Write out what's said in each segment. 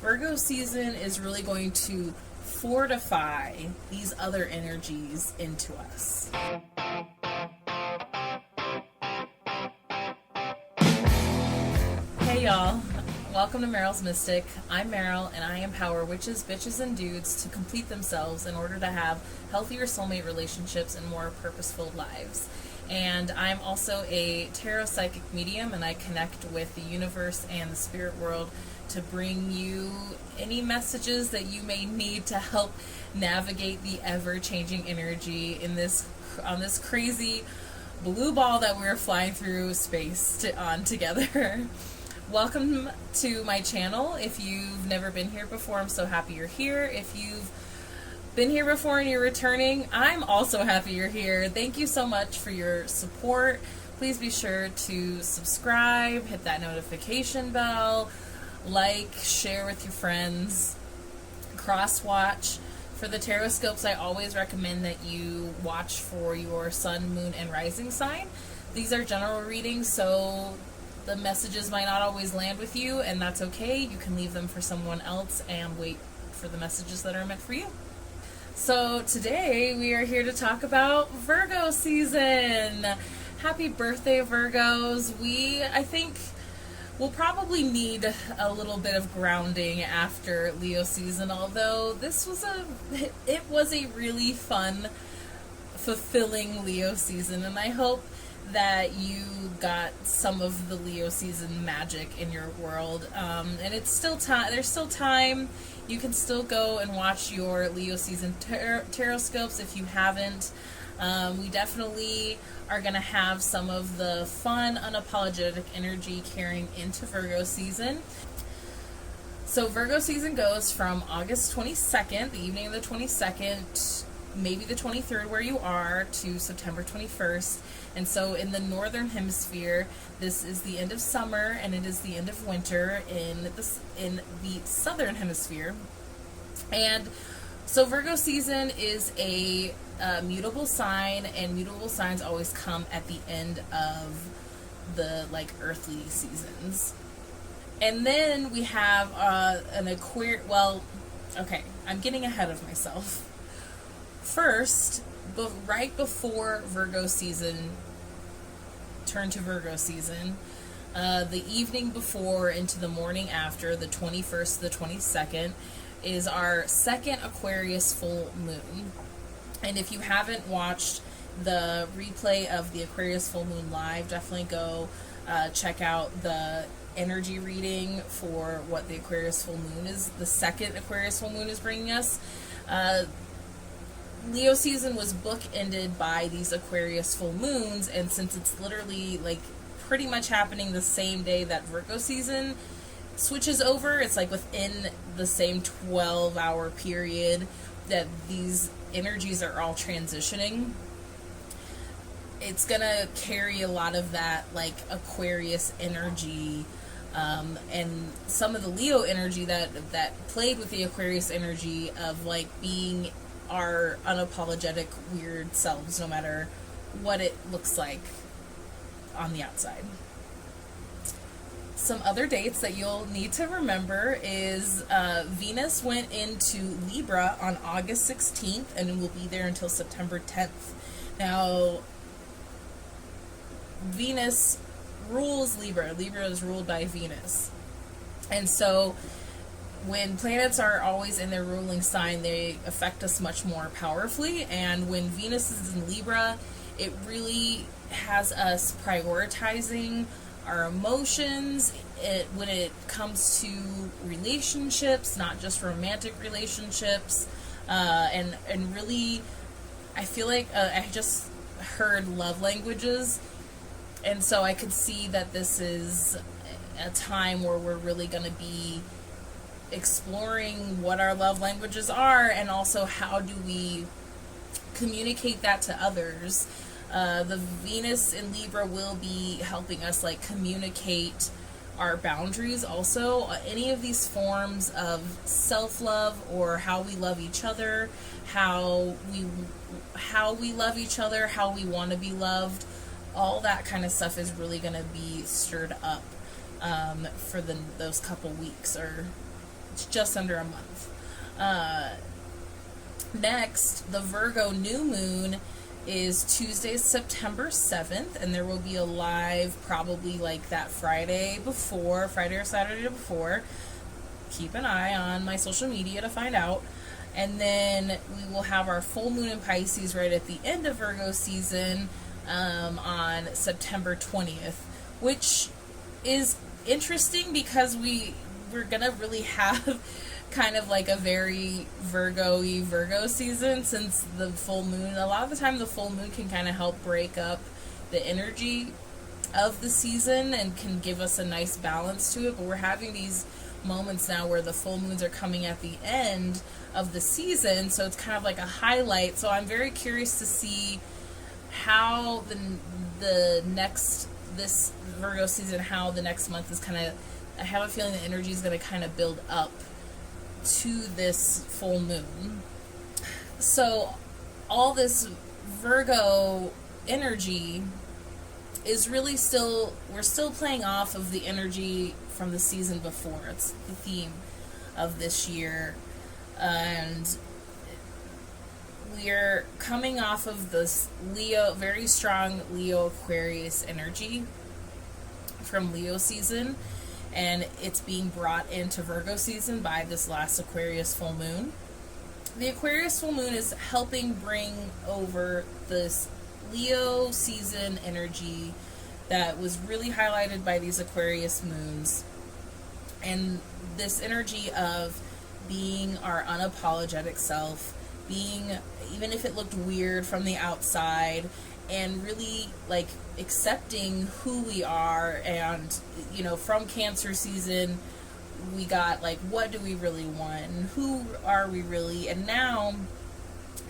Virgo season is really going to fortify these other energies into us. Hey y'all, welcome to Meryl's Mystic. I'm Meryl, and I empower witches, bitches, and dudes to complete themselves in order to have healthier soulmate relationships and more purposeful lives. And I'm also a tarot psychic medium, and I connect with the universe and the spirit world to bring you any messages that you may need to help navigate the ever-changing energy in on this crazy blue ball that we're flying through space on together. Welcome to my channel. If you've never been here before, I'm so happy you're here. If you've been here before and you're returning, I'm also happy you're here. Thank you so much for your support. Please be sure to subscribe, hit that notification bell, like, share with your friends, cross-watch. For the tarot scopes, I always recommend that you watch for your sun, moon, and rising sign. These are general readings, so the messages might not always land with you, and that's okay. You can leave them for someone else and wait for the messages that are meant for you. So today we are here to talk about Virgo season. Happy birthday, Virgos. I think we'll probably need a little bit of grounding after Leo season, although it was a really fun, fulfilling Leo season, and I hope that you got some of the Leo season magic in your world. And it's still time. There's still time. You can still go and watch your Leo season tarot scopes if you haven't. We definitely are going to have some of the fun, unapologetic energy carrying into Virgo season. So Virgo season goes from August 22nd, the evening of the 22nd, maybe the 23rd where you are, to September 21st. And so in the northern hemisphere, this is the end of summer and it is the end of winter in the southern hemisphere. And so Virgo season is a mutable sign, and mutable signs always come at the end of the earthly seasons. And then we have an Aquarius. Well, okay, I'm getting ahead of myself. First, right before Virgo season turned to Virgo season, the evening before into the morning after, the 21st to the 22nd, is our second Aquarius full moon. And if you haven't watched the replay of the Aquarius full moon live, definitely go check out the energy reading for what the Aquarius full moon is. The second Aquarius full moon is bringing us. Leo season was bookended by these Aquarius full moons, and since it's literally pretty much happening the same day that Virgo season switches over, it's within the same 12-hour period that these energies are all transitioning. It's gonna carry a lot of that Aquarius energy, and some of the Leo energy that played with the Aquarius energy of being our unapologetic weird selves, no matter what it looks like on the outside. Some other dates that you'll need to remember is Venus went into Libra on August 16th and will be there until September 10th. Now, Venus rules Libra. Libra is ruled by Venus. And so when planets are always in their ruling sign, they affect us much more powerfully. And when Venus is in Libra, it really has us prioritizing our emotions when it comes to relationships, not just romantic relationships. And really, I feel like I just heard love languages. And so I could see that this is a time where we're really going to be exploring what our love languages are, and also how do we communicate that to others. The Venus in Libra will be helping us communicate our boundaries also. Any of these forms of self-love, or how we love each other, how we love each other, how we want to be loved, all that kind of stuff is really going to be stirred up for those couple weeks, or It's just under a month. Next, the Virgo new moon is Tuesday, September 7th, and there will be a live probably like that Friday or Saturday before. Keep an eye on my social media to find out. And then we will have our full moon in Pisces right at the end of Virgo season on September 20th, which is interesting because we're going to really have kind of like a very Virgo-y Virgo season, since the full moon, a lot of the time the full moon can kind of help break up the energy of the season and can give us a nice balance to it. But we're having these moments now where the full moons are coming at the end of the season, so it's kind of like a highlight. So I'm very curious to see how this Virgo season, how the next month is kind of, I have a feeling the energy is going to kind of build up to this full moon. So all this Virgo energy is really we're still playing off of the energy from the season before. It's the theme of this year. And we're coming off of this very strong Leo Aquarius energy from Leo season, and it's being brought into Virgo season by this last Aquarius full moon. The Aquarius full moon is helping bring over this Leo season energy that was really highlighted by these Aquarius moons, and this energy of being our unapologetic self, being, even if it looked weird from the outside, and really like accepting who we are. And from Cancer season we got like, what do we really want and who are we really? And now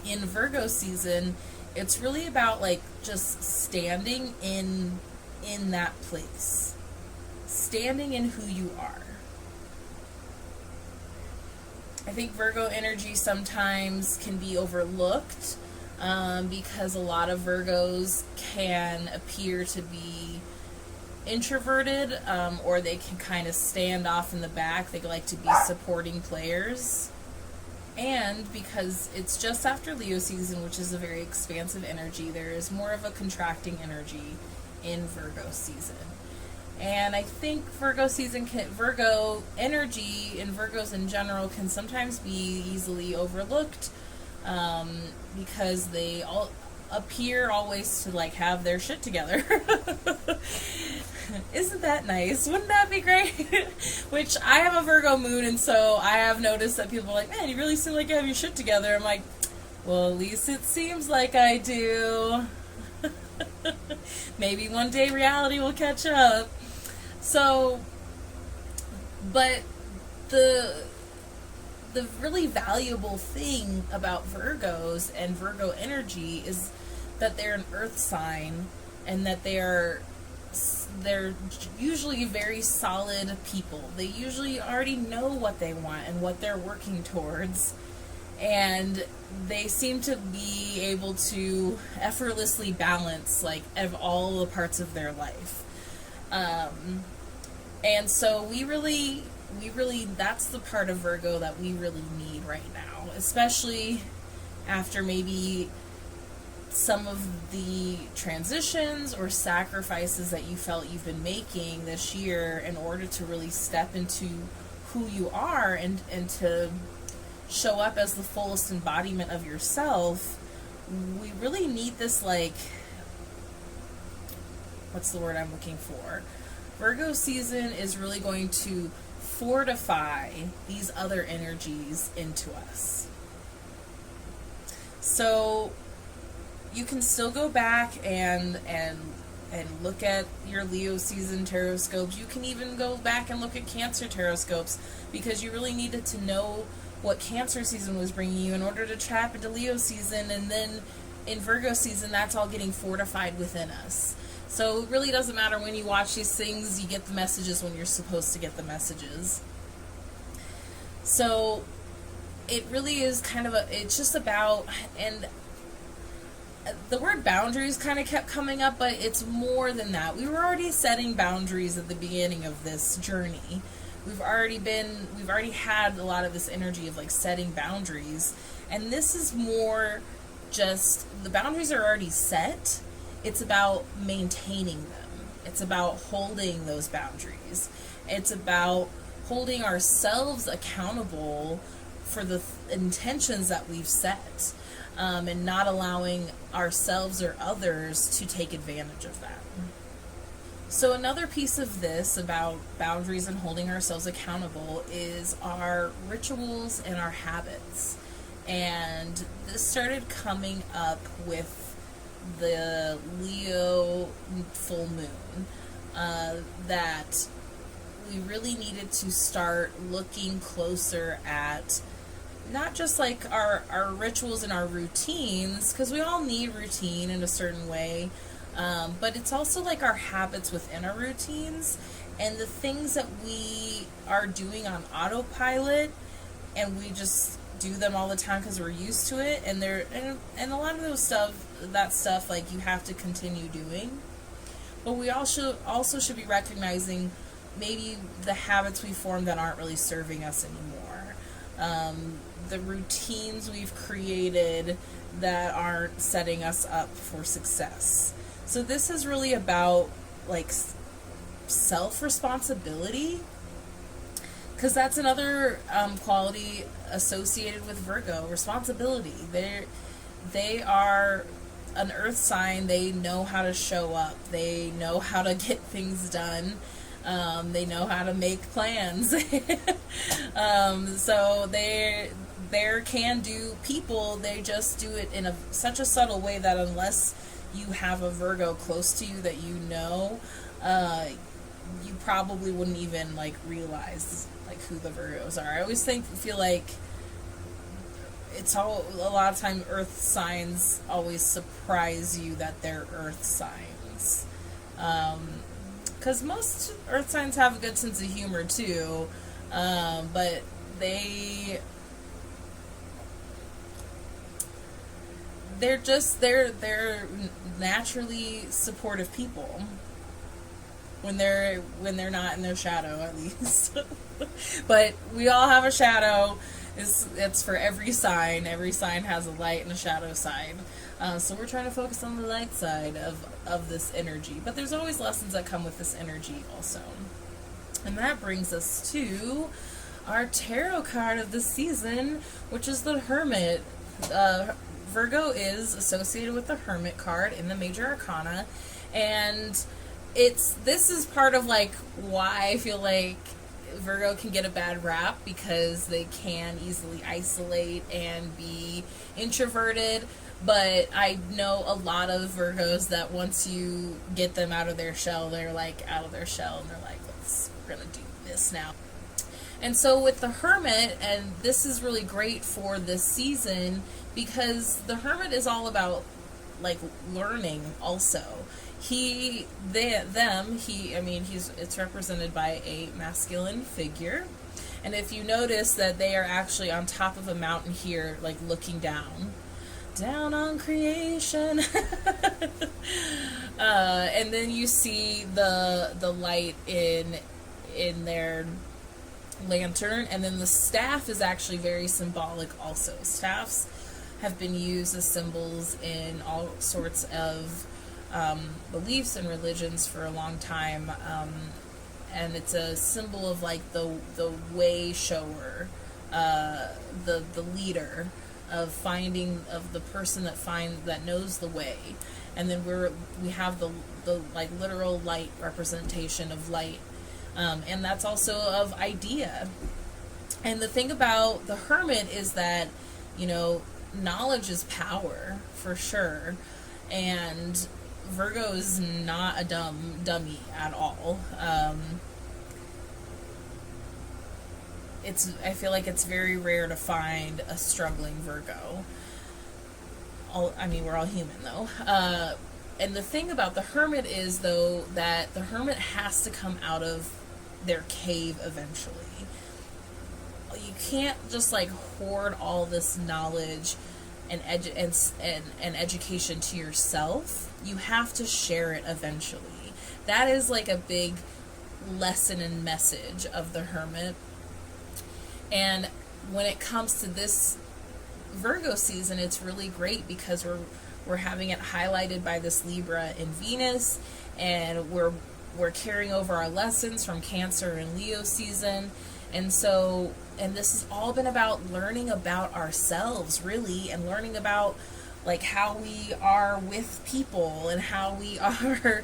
in Virgo season, it's really about like just standing in that place, standing in who you are. I think Virgo energy sometimes can be overlooked because a lot of Virgos can appear to be introverted, or they can kind of stand off in the back. They like to be supporting players. And because it's just after Leo season, which is a very expansive energy, there is more of a contracting energy in Virgo season. And I think Virgo energy and Virgos in general can sometimes be easily overlooked because they all appear always to like have their shit together. Isn't that nice? Wouldn't that be great? Which, I have a Virgo moon, and so I have noticed that people are like, man, you really seem like you have your shit together. I'm like, well, at least it seems like I do. Maybe one day reality will catch up. So, but the really valuable thing about Virgos and Virgo energy is that they're an earth sign, and that they're usually very solid people. They usually already know what they want and what they're working towards, and they seem to be able to effortlessly balance like all the parts of their life. And so we really, that's the part of Virgo that we really need right now, especially after maybe some of the transitions or sacrifices that you felt you've been making this year in order to really step into who you are and to show up as the fullest embodiment of yourself. We really need this, like, what's the word I'm looking for? Virgo season is really going to fortify these other energies into us. So you can still go back and look at your Leo season tarot scopes. You can even go back and look at Cancer tarot scopes, because you really needed to know what Cancer season was bringing you in order to tap into Leo season, and then in Virgo season, that's all getting fortified within us. So it really doesn't matter when you watch these things, you get the messages when you're supposed to get the messages. So it really is kind of it's just about, and the word boundaries kind of kept coming up, but it's more than that. We were already setting boundaries at the beginning of this journey, we've already had a lot of this energy of like setting boundaries, and this is more just the boundaries are already set. It's about maintaining them. It's about holding those boundaries. It's about holding ourselves accountable for the intentions that we've set, and not allowing ourselves or others to take advantage of that. So another piece of this about boundaries and holding ourselves accountable is our rituals and our habits. And this started coming up with the Leo full moon, that we really needed to start looking closer at not just like our rituals and our routines, because we all need routine in a certain way, but it's also like our habits within our routines and the things that we are doing on autopilot, and we just do them all the time because we're used to it, and a lot of that stuff like you have to continue doing. But we also should be recognizing maybe the habits we formed that aren't really serving us anymore. The routines we've created that aren't setting us up for success. So this is really about like self-responsibility, because that's another quality associated with Virgo, responsibility. They are an earth sign. They know how to show up. They know how to get things done. They know how to make plans. So they're can-do people. They just do it in such a subtle way that unless you have a Virgo close to you that you know, you probably wouldn't even like realize like who the Virgos are. I always feel like it's a lot of times earth signs always surprise you that they're earth signs. Because most earth signs have a good sense of humor too, but they're naturally supportive people when they're not in their shadow, at least. But we all have a shadow. It's for every sign. Every sign has a light and a shadow side. So we're trying to focus on the light side of this energy. But there's always lessons that come with this energy also. And that brings us to our tarot card of the season, which is the Hermit. Virgo is associated with the Hermit card in the Major Arcana, and this is part of like why I feel like Virgo can get a bad rap, because they can easily isolate and be introverted. But I know a lot of Virgos that once you get them out of their shell, they're like out of their shell and they're like, we're gonna do this now. And so with the Hermit, and this is really great for this season, because the Hermit is all about like learning also. It's represented by a masculine figure. And if you notice that they are actually on top of a mountain here, like looking down on creation. And then you see the light in their lantern, and then the staff is actually very symbolic also. Staffs have been used as symbols in all sorts of beliefs and religions for a long time, and it's a symbol of like the way shower, the leader of the person that knows the way. And then we have the like literal light representation of light, and that's also of idea. And the thing about the Hermit is that, knowledge is power for sure, and Virgo is not a dummy at all. I feel like it's very rare to find a struggling Virgo. We're all human though. And the thing about the Hermit is though that the Hermit has to come out of their cave eventually. You can't just like hoard all this knowledge and education to yourself. You have to share it eventually. That is like a big lesson and message of the Hermit. And when it comes to this Virgo season, it's really great because we're having it highlighted by this Libra in Venus, and we're carrying over our lessons from Cancer and Leo season. And so, and this has all been about learning about ourselves, really, and learning about like how we are with people, and how we are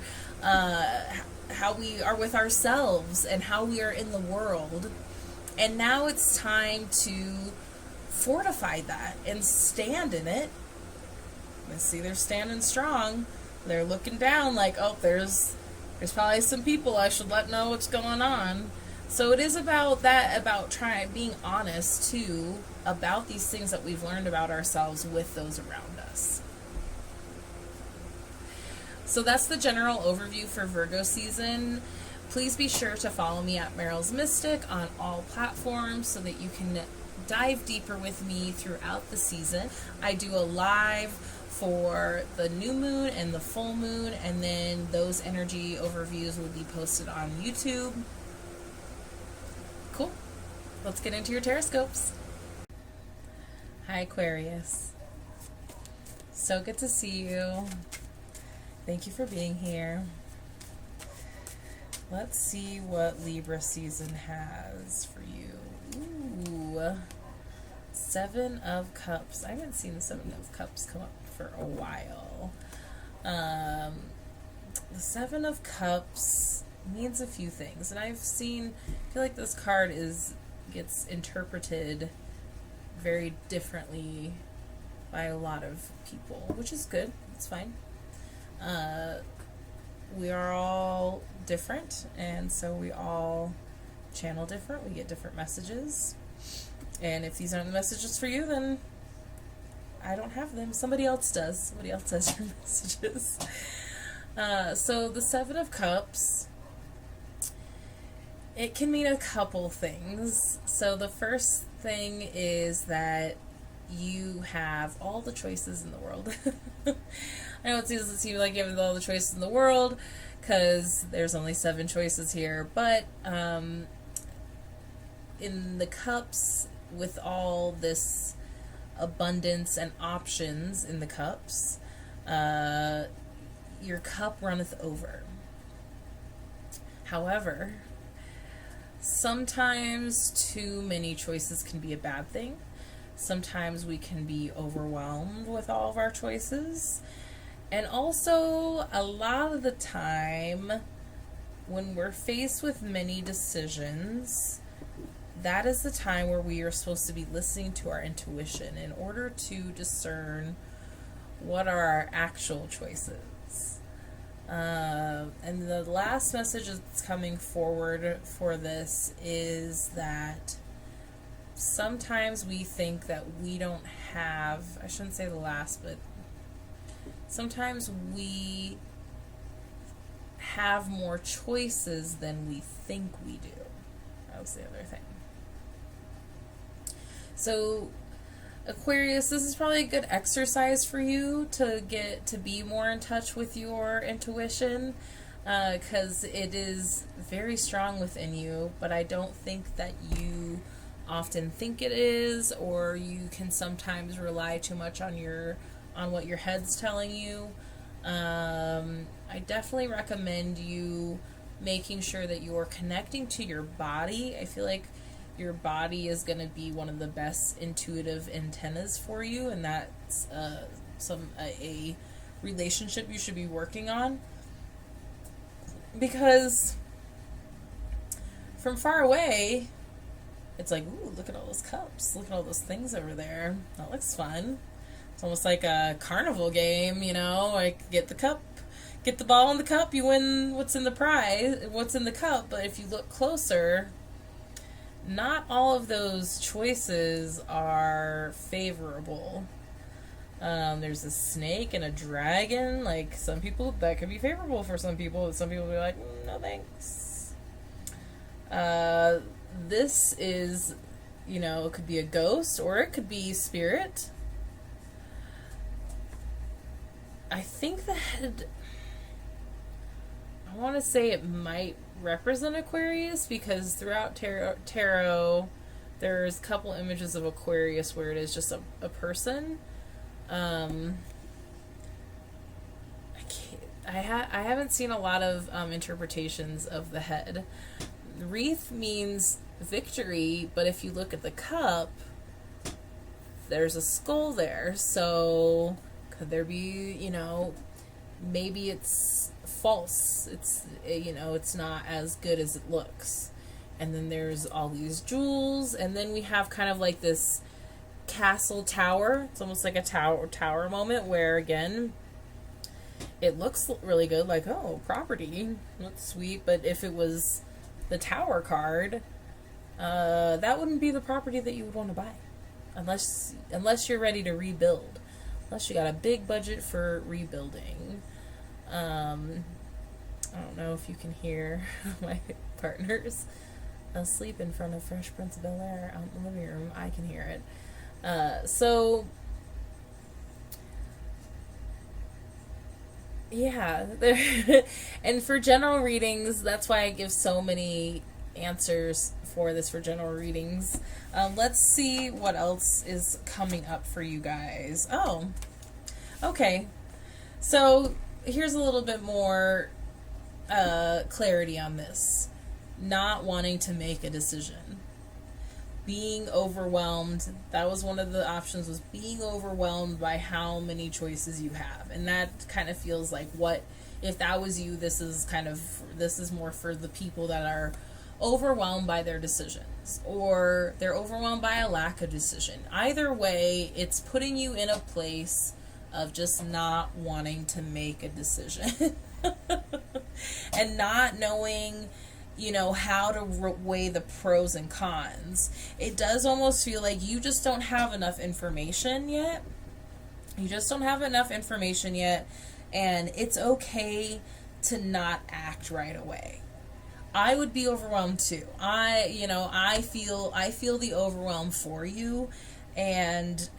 with ourselves, and how we are in the world. And now it's time to fortify that and stand in it. And see, they're standing strong. They're looking down like, oh, there's probably some people I should let know what's going on. So it is about that, about being honest too about these things that we've learned about ourselves with those around us. So that's the general overview for Virgo season. Please be sure to follow me at Meryl's Mystic on all platforms so that you can dive deeper with me throughout the season. I do a live for the new moon and the full moon, and then those energy overviews will be posted on YouTube. Cool. Let's get into your teroscopes. Hi, Aquarius. So good to see you. Thank you for being here. Let's see what Libra season has for you. Ooh. 7 of Cups. I haven't seen the 7 of Cups come up for a while. The 7 of Cups means a few things, and I feel like this card gets interpreted very differently by a lot of people, which is good. It's fine. We are all different, and so we all channel different. We get different messages, and if these aren't the messages for you, then I don't have them. Somebody else does. Somebody else has your messages. So the 7 of Cups, it can mean a couple things. So the first thing is that you have all the choices in the world. I know it doesn't seem like you have all the choices in the world because there's only 7 choices here, but in the cups, with all this abundance and options in the cups, your cup runneth over. However, sometimes too many choices can be a bad thing. Sometimes we can be overwhelmed with all of our choices. And also, a lot of the time, when we're faced with many decisions, that is the time where we are supposed to be listening to our intuition in order to discern what are our actual choices. And the last message that's coming forward for this is that sometimes we think that we don't have, I shouldn't say the last, but sometimes we have more choices than we think we do. That was the other thing. So, Aquarius, this is probably a good exercise for you to get to be more in touch with your intuition, because it is very strong within you, but I don't think that you often think it is, or you can sometimes rely too much on what your head's telling you. I definitely recommend you making sure that you're connecting to your body. I feel like your body is going to be one of the best intuitive antennas for you, and that's a relationship you should be working on, because from far away it's like, ooh, look at all those cups, look at all those things over there, that looks fun. It's almost like a carnival game, you know, like get the cup, get the ball in the cup, you win what's in the cup. But if you look closer, not all of those choices are favorable. There's a snake and a dragon. Like, some people, that could be favorable for some people. Some people will be like, no thanks. This is, you know, it could be a ghost or it could be spirit. I think that I want to say it might represent Aquarius, because throughout tarot there's a couple images of Aquarius where it is just a person. I haven't seen a lot of interpretations of the head. The wreath means victory, but if you look at the cup, there's a skull there. So could there be, maybe it's false. It's, it's not as good as it looks. And then there's all these jewels, and then we have kind of like this castle tower. It's almost like a tower moment where, again, it looks really good, like, oh, property, that's sweet. But if it was the tower card, that wouldn't be the property that you would want to buy, unless you're ready to rebuild, unless you got a big budget for rebuilding. I don't know if you can hear my partners asleep in front of Fresh Prince of Bel-Air out in the living room. I can hear it. So yeah, and for general readings, that's why I give so many answers for this for general readings. Let's see what else is coming up for you guys. Oh, okay. So here's a little bit more clarity on this. Not wanting to make a decision. Being overwhelmed. That was one of the options, was being overwhelmed by how many choices you have. And that kind of feels like, what if that was you? This is more for the people that are overwhelmed by their decisions, or they're overwhelmed by a lack of decision. Either way, it's putting you in a place of just not wanting to make a decision and not knowing, how to weigh the pros and cons. It does almost feel like you just don't have enough information yet. And it's okay to not act right away. I would be overwhelmed too. I feel the overwhelm for you, and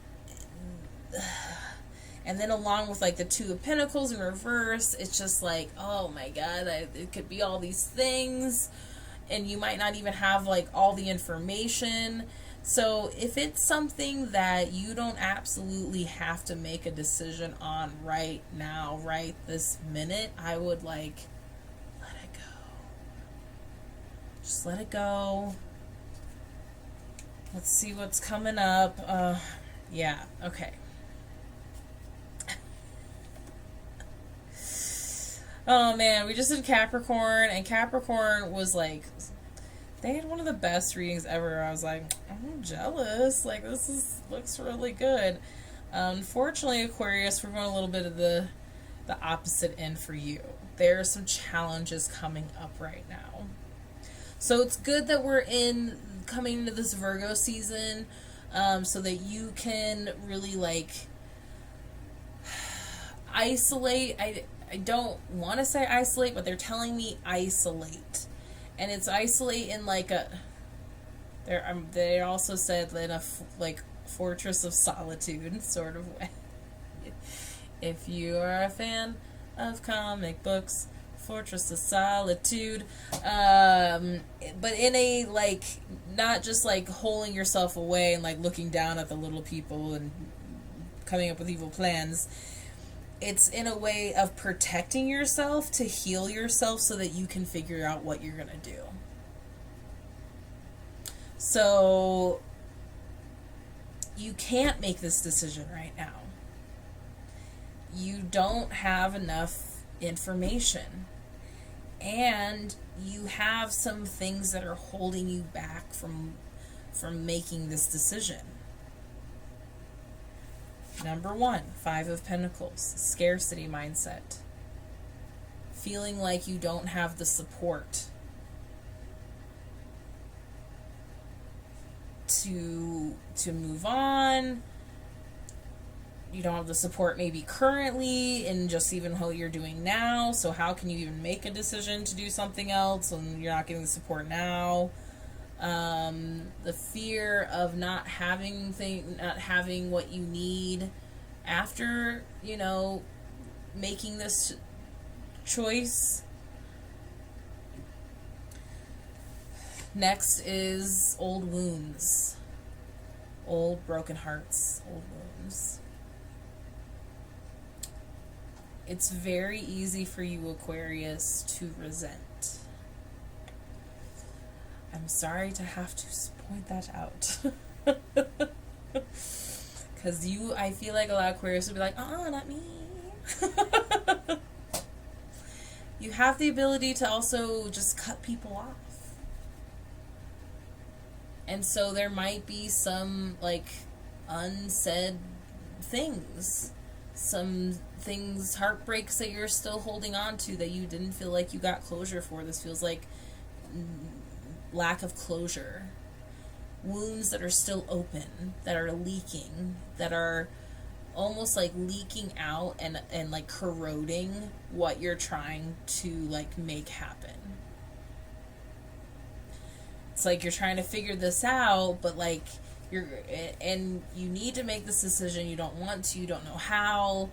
then along with like the Two of Pentacles in reverse, it's just like, oh my God, it could be all these things, and you might not even have like all the information. So if it's something that you don't absolutely have to make a decision on right now, right this minute, I would let it go. Just let it go. Let's see what's coming up. Yeah, okay. Oh man, we just did Capricorn, and Capricorn was like, they had one of the best readings ever. I was like, I'm jealous. Like, looks really good. Unfortunately, Aquarius, we're going a little bit of the opposite end for you. There are some challenges coming up right now. So it's good that we're coming into this Virgo season, so that you can really isolate. I don't want to say isolate, but they're telling me isolate. And it's isolate in they also said in a fortress of solitude sort of way. If you are a fan of comic books, Fortress of Solitude. But in a not just holding yourself away and looking down at the little people and coming up with evil plans. It's in a way of protecting yourself to heal yourself so that you can figure out what you're going to do. So you can't make this decision right now. You don't have enough information. And you have some things that are holding you back from making this decision. Number 1, Five of Pentacles, scarcity mindset. Feeling like you don't have the support to move on. You don't have the support maybe currently in just even what you're doing now. So how can you even make a decision to do something else when you're not getting the support now? The fear of not having what you need after, making this choice. Next is old wounds. Old broken hearts, old wounds. It's very easy for you, Aquarius, to resent. I'm sorry to have to point that out. Because I feel like a lot of Aquarius would be like, not me. You have the ability to also just cut people off. And so there might be some, like, unsaid things. Some things, heartbreaks that you're still holding on to that you didn't feel like you got closure for. This feels like lack of closure. Wounds that are still open, that are leaking, that are almost like leaking out and like corroding what you're trying to like make happen. It's like you're trying to figure this out, but like you need to make this decision. You don't want to, you don't know how,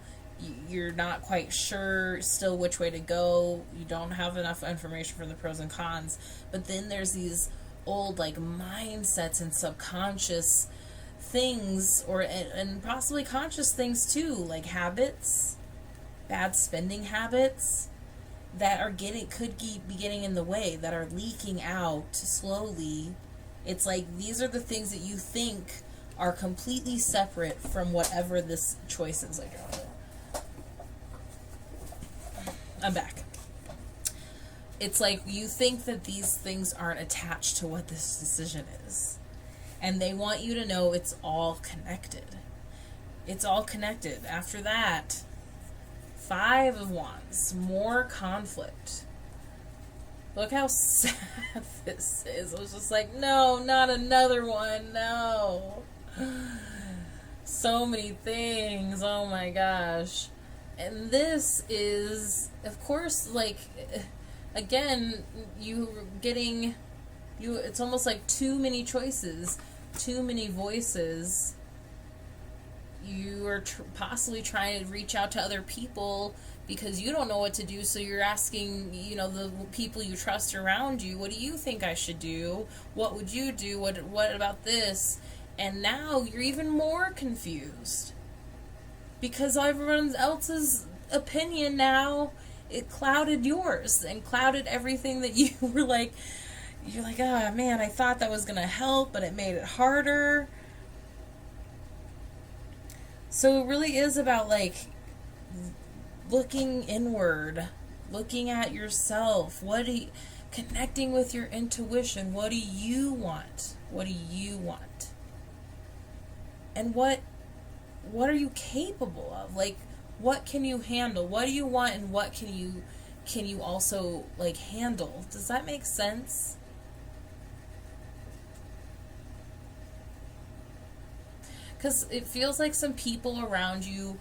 you're not quite sure still which way to go. You don't have enough information for the pros and cons. But then there's these old like mindsets and subconscious things, and possibly conscious things too, like habits, bad spending habits that could be getting in the way, that are leaking out slowly. It's like these are the things that you think are completely separate from whatever this choice is. Like, I'm back. It's like you think that these things aren't attached to what this decision is. And they want you to know it's all connected. It's all connected. After that, 5 of Wands, more conflict. Look how sad this is. I was just like, no, not another one, no. So many things, oh my gosh. And this is, of course, like, again, it's almost like too many choices, too many voices. You are possibly trying to reach out to other people because you don't know what to do, so you're asking, the people you trust around you, what do you think I should do? What would you do? What about this? And now you're even more confused because everyone else's opinion now, it clouded yours and clouded everything that you were like, you're like, oh man, I thought that was going to help, but it made it harder. So it really is about like looking inward, looking at yourself. Connecting with your intuition. What do you want? What do you want? And what are you capable of? Like, what can you handle? What do you want, and what can you also like handle? Does that make sense? Because it feels like some people around you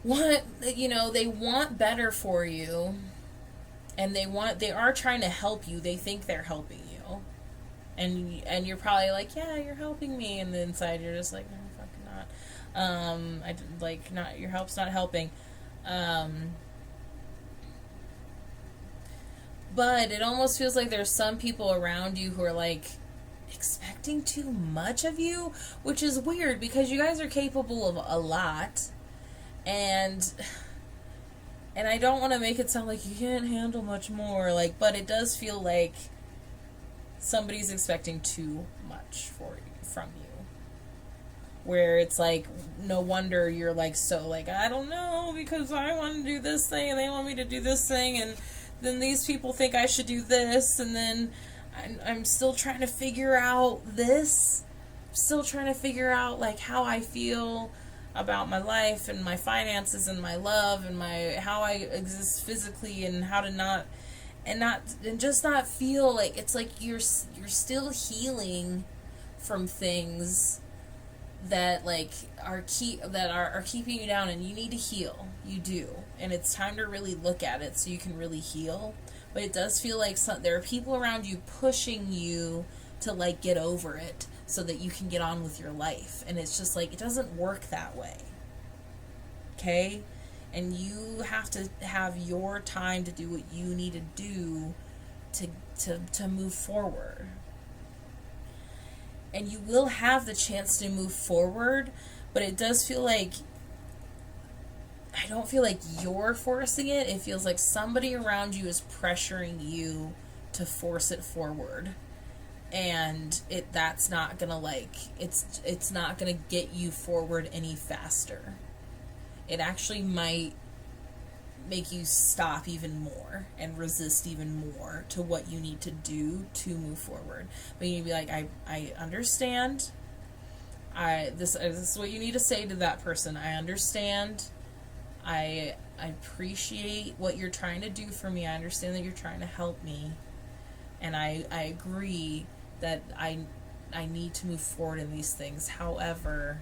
they want better for you, and they are trying to help you. They think they're helping you, and you're probably like, yeah, you're helping me, and then inside you're just like, no, fucking not. Your help's not helping. But it almost feels like there's some people around you who are like expecting too much of you, which is weird because you guys are capable of a lot, and I don't want to make it sound like you can't handle much more, like, but it does feel like somebody's expecting too much from you, where it's like, no wonder you're like, so like, I don't know, because I want to do this thing and they want me to do this thing, and then these people think I should do this, and then I'm still trying to figure out this. I'm still trying to figure out like how I feel about my life and my finances and my love and how I exist physically, and how to not feel like it's like you're still healing from things that like are keeping you down, and you need to heal. You do, and it's time to really look at it so you can really heal. But it does feel like there are people around you pushing you to like get over it so that you can get on with your life, and it's just like, it doesn't work that way. Okay? And you have to have your time to do what you need to do to move forward. And you will have the chance to move forward, but it does feel like, I don't feel like you're forcing it. It feels like somebody around you is pressuring you to force it forward. And that's not gonna, like, it's not gonna get you forward any faster. It actually might make you stop even more and resist even more to what you need to do to move forward. But you need to be like, I understand. This is what you need to say to that person. I understand. I appreciate what you're trying to do for me. I understand that you're trying to help me. And I agree that I need to move forward in these things. However,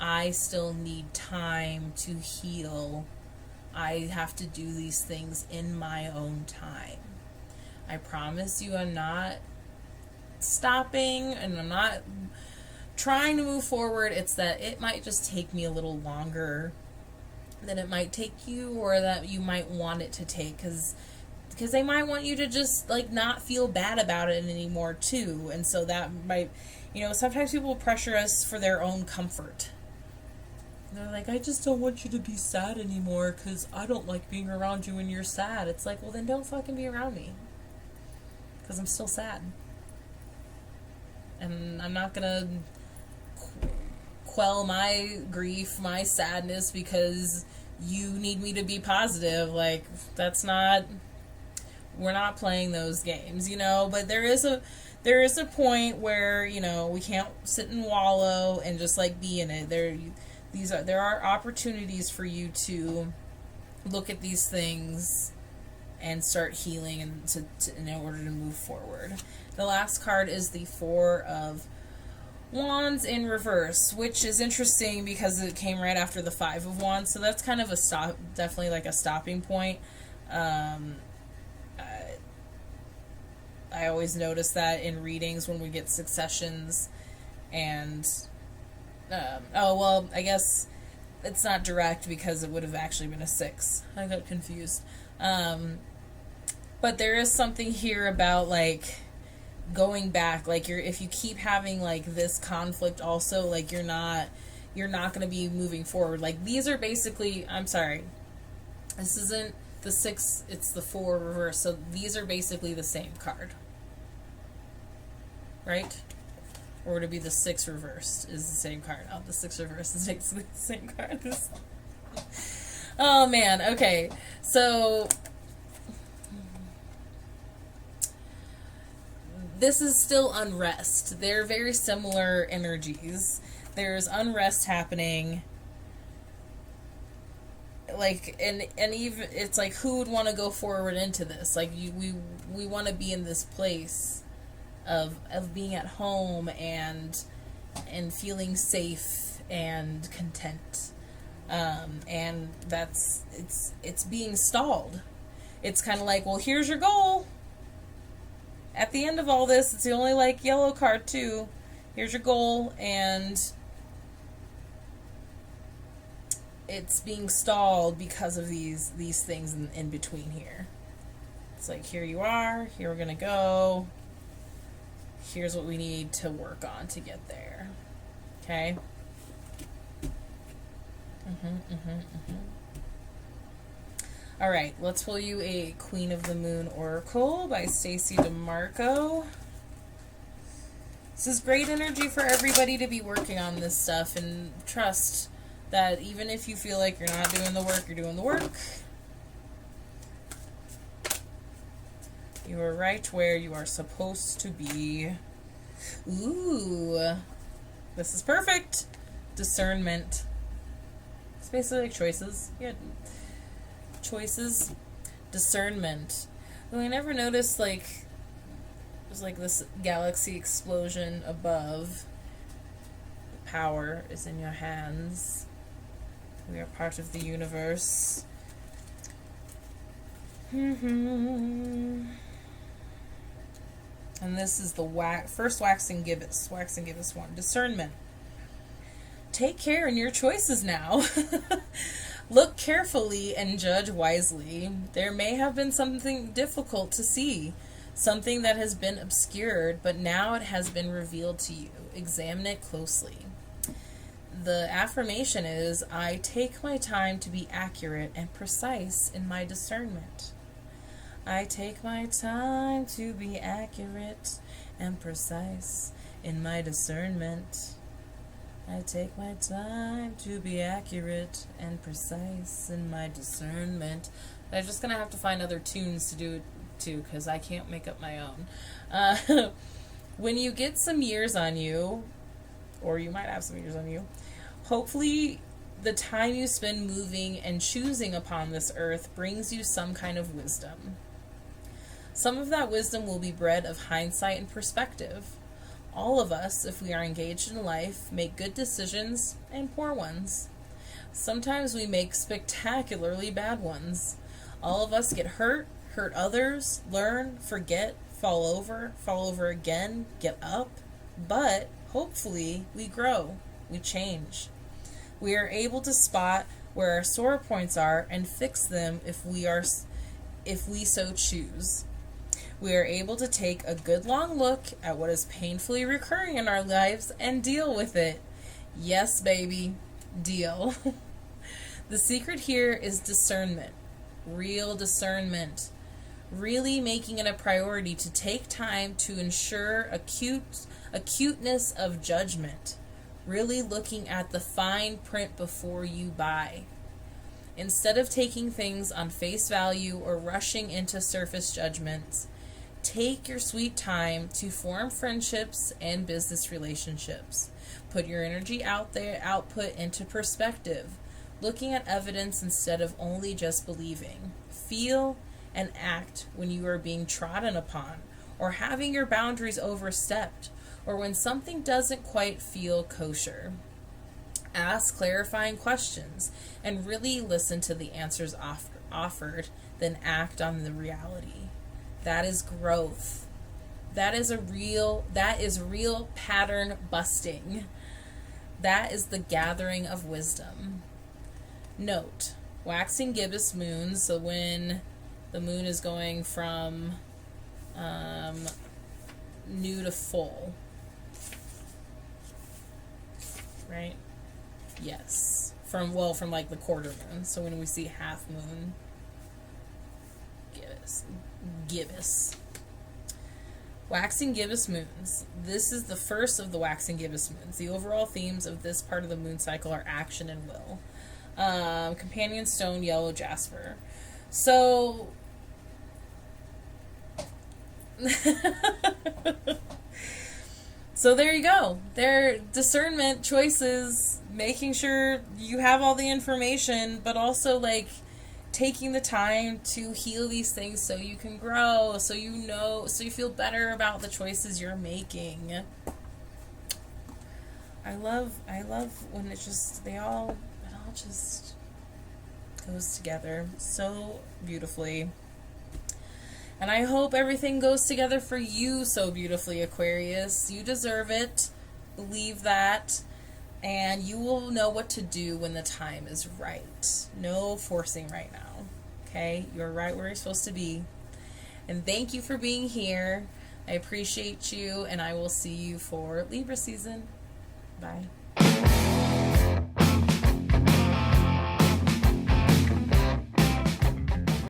I still need time to heal. I have to do these things in my own time. I promise you I'm not stopping and I'm not trying to move forward. It's that it might just take me a little longer than it might take you, or that you might want it to take, because they might want you to just, like, not feel bad about it anymore too. And so that might, sometimes people pressure us for their own comfort. And they're like, I just don't want you to be sad anymore because I don't like being around you when you're sad. It's like, well, then don't fucking be around me, because I'm still sad. And I'm not gonna quell my grief, my sadness, because you need me to be positive. Like, we're not playing those games, but there is a point where, we can't sit and wallow and just, like, be in it. There are opportunities for you to look at these things and start healing and in order to move forward. The last card is the Four of Wands in reverse, which is interesting because it came right after the Five of Wands, so that's kind of definitely like a stopping point. I always notice that in readings when we get successions, and I guess it's not direct because it would have actually been a 6. I got confused. But there is something here about, like, going back. Like, if you keep having, like, this conflict also, like, you're not going to be moving forward. Like, these are basically, I'm sorry, this isn't the 6, it's the 4 reverse. So these are basically the same card. Right? Or to be the 6 reversed is the same card. Oh, the 6 reversed is basically the same card. Oh, man. Okay. So this is still unrest. They're very similar energies. There's unrest happening. Like, and even, it's like, who would want to go forward into this? Like, we want to be in this place of being at home and feeling safe and content. And it's being stalled. It's kind of like, well, here's your goal. At the end of all this, it's the only, like, yellow card too. Here's your goal, and it's being stalled because of these things in between here. It's like, here you are, here we're gonna go. Here's what we need to work on to get there. Okay? Alright, let's pull you a Queen of the Moon Oracle by Stacey DeMarco. This is great energy for everybody to be working on this stuff, and trust that even if you feel like you're not doing the work, you're doing the work. You are right where you are supposed to be. Ooh. This is perfect. Discernment. It's basically like choices. Yeah. Choices. Discernment. Though I never noticed, like, there's like this galaxy explosion above. The power is in your hands. We are part of the universe. And this is the first waxing gibbous one. Discernment. Take care in your choices now. Look carefully and judge wisely. There may have been something difficult to see, something that has been obscured, but now it has been revealed to you. Examine it closely. The affirmation is, I take my time to be accurate and precise in my discernment. I take my time to be accurate and precise in my discernment. I take my time to be accurate and precise in my discernment. I'm just going to have to find other tunes to do it to, because I can't make up my own. When you get some years on you, or you might have some years on you, hopefully the time you spend moving and choosing upon this earth brings you some kind of wisdom. Some of that wisdom will be bred of hindsight and perspective. All of us, if we are engaged in life, make good decisions and poor ones. Sometimes we make spectacularly bad ones. All of us get hurt others, learn, forget, fall over again, get up. But hopefully we grow, we change. We are able to spot where our sore points are and fix them if we so choose. We are able to take a good long look at what is painfully recurring in our lives and deal with it. Yes, baby, deal. The secret here is discernment, real discernment. Really making it a priority to take time to ensure acuteness of judgment. Really looking at the fine print before you buy. Instead of taking things on face value or rushing into surface judgments, take your sweet time to form friendships and business relationships. Put your energy out there, output into perspective, looking at evidence instead of only just believing. Feel and act when you are being trodden upon, or having your boundaries overstepped, or when something doesn't quite feel kosher. Ask clarifying questions and really listen to the answers offered, then act on the reality. That is growth. That is real pattern busting. That is the gathering of wisdom. Note, waxing gibbous moons, so when the moon is going from new to full. Right? Yes. From like the quarter moon. So when we see half moon, gibbous. Waxing gibbous moons. This is the first of the waxing gibbous moons. The overall themes of this part of the moon cycle are action and will. Companion stone, yellow jasper. So so there you go. Their discernment, choices, making sure you have all the information, but also like taking the time to heal these things so you can grow, so you feel better about the choices you're making. I love when it all just goes together so beautifully. And I hope everything goes together for you so beautifully, Aquarius. You deserve it. Believe that. And you will know what to do when the time is right. No forcing right now. Okay? You're right where you're supposed to be. And thank you for being here. I appreciate you. And I will see you for Libra season. Bye.